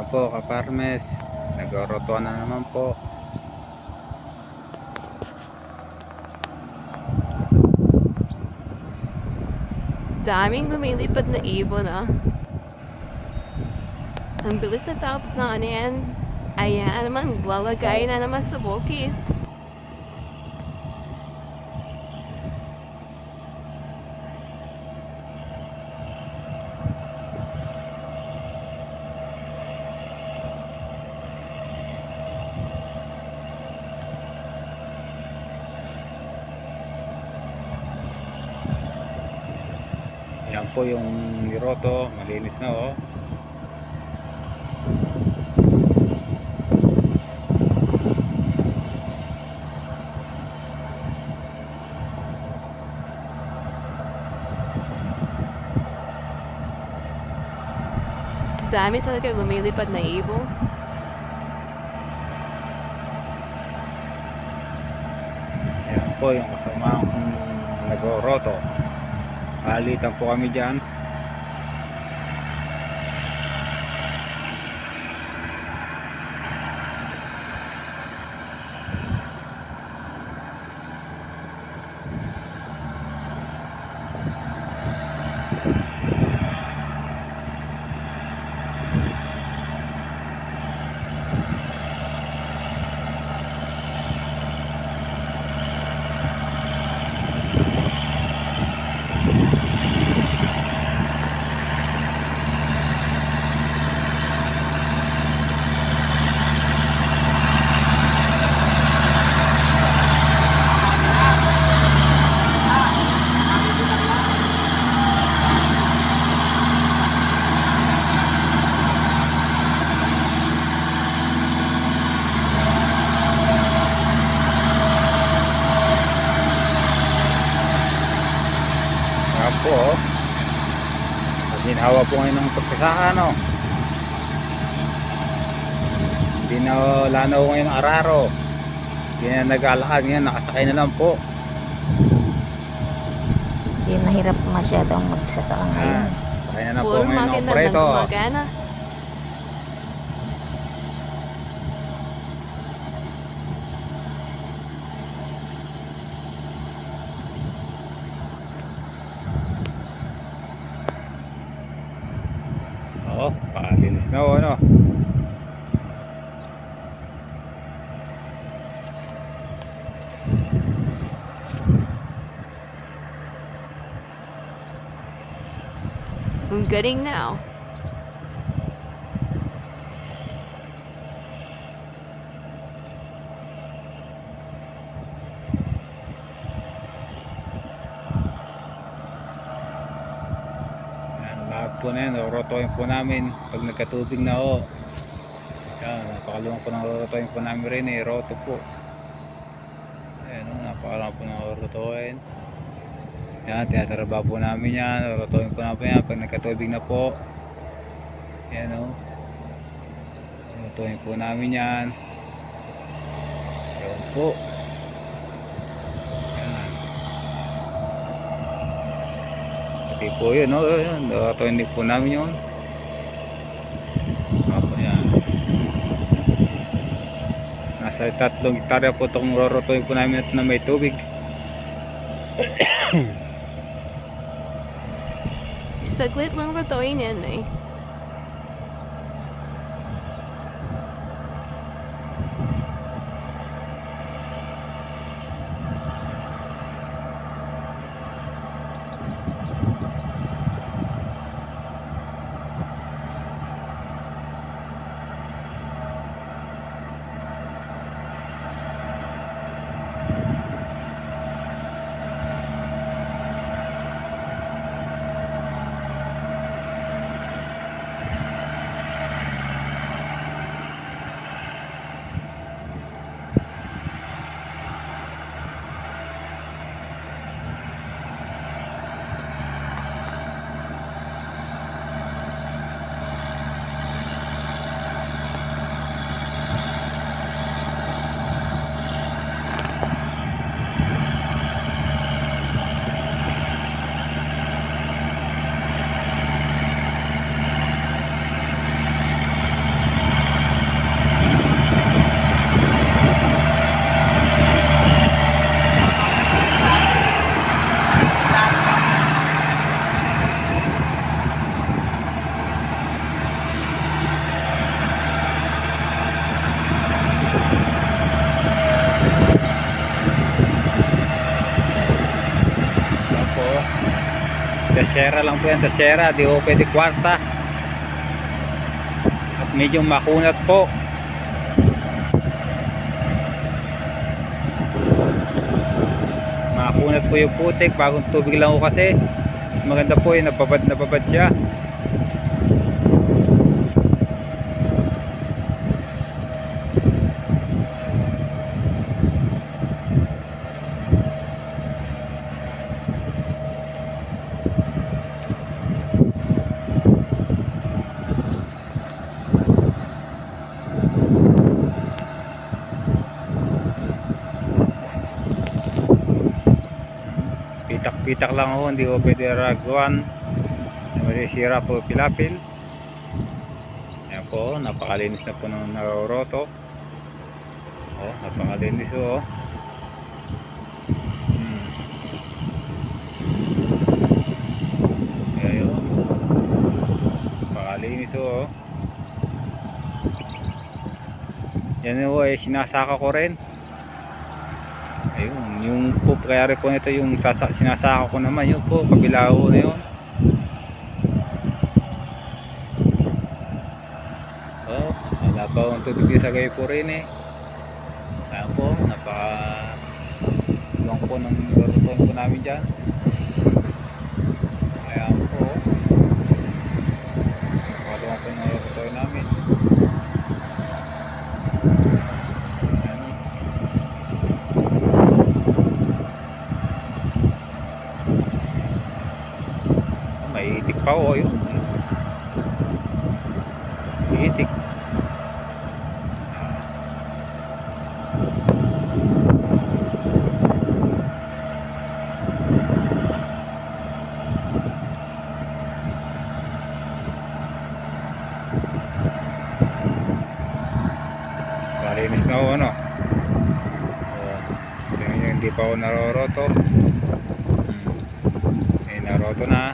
po kaparmes, nagorotuan na naman po. Daming lumilipad na ibon Ang bilis na tapos na yan. Ayan naman, lalagay na naman sa bukid. Yan po yung niroto, malinis na oh. Dami talaga lumilipad na ibon. Yan po yung kasamang nagoroto. Alitan po kami dyan. Po oh. Ginhawa po ngayon ng pagkasahan oh. Hindi na lanaw ngayon ng araro. Hindi na nag-alakad ngayon, nakasakay na lang po. Hindi nahirap masyadong magsasaka ngayon. Sakay na lang po Puro ngayon ng maganda lang operator. gumagana. Oo, pakalinis na o ano. Ang galing now. Lahat po na yan, rorotoin po namin pag nagkatubig na o. Yan, napakaluwang po ng rorotoin po namin rin eh, roto po. Ayan o, napakaluwang po ng rorotoin. Yan, tinataraba po namin yan, rorotoin po namin yan pag nagkatubig na po. Yan o, rorotoin po namin yan. Yan po. Pati po yun, no? Rorotoin din po namin yun. Ako yan. Nasa 3 hektarya po itong rorotoin po namin na may tubig. Saglit lang rotoin yan Sierra lang po yan sa Sierra, di po pwede kwarta. At medyo makunat po. Makunat po yung putik, bagong tubig lang po kasi. Maganda po yung napabad siya. Pitak lang ho, hindi ko pwede ragwan. Masisira po pilapil. Ayan po, napakalinis na po ng naroroto. Oh, napakalinis ho. Ayan, napakalinis ho. Yan ho ay sinasaka ko rin. Ayun, yung po kaya rin po nito yung sinasaka ko naman yun po, kabila ho na yun. Oh, wala pa akong tubig sa gayo po rin eh. Kaya po, napaka-luwang po ng lutuin po namin dyan. Kaya po, napaka-luwang po ng lutuin namin. Itik pa o yun. Itik. Malinis na o ano. Tingnan nyo, hindi pa ako naroroto. Naroto na.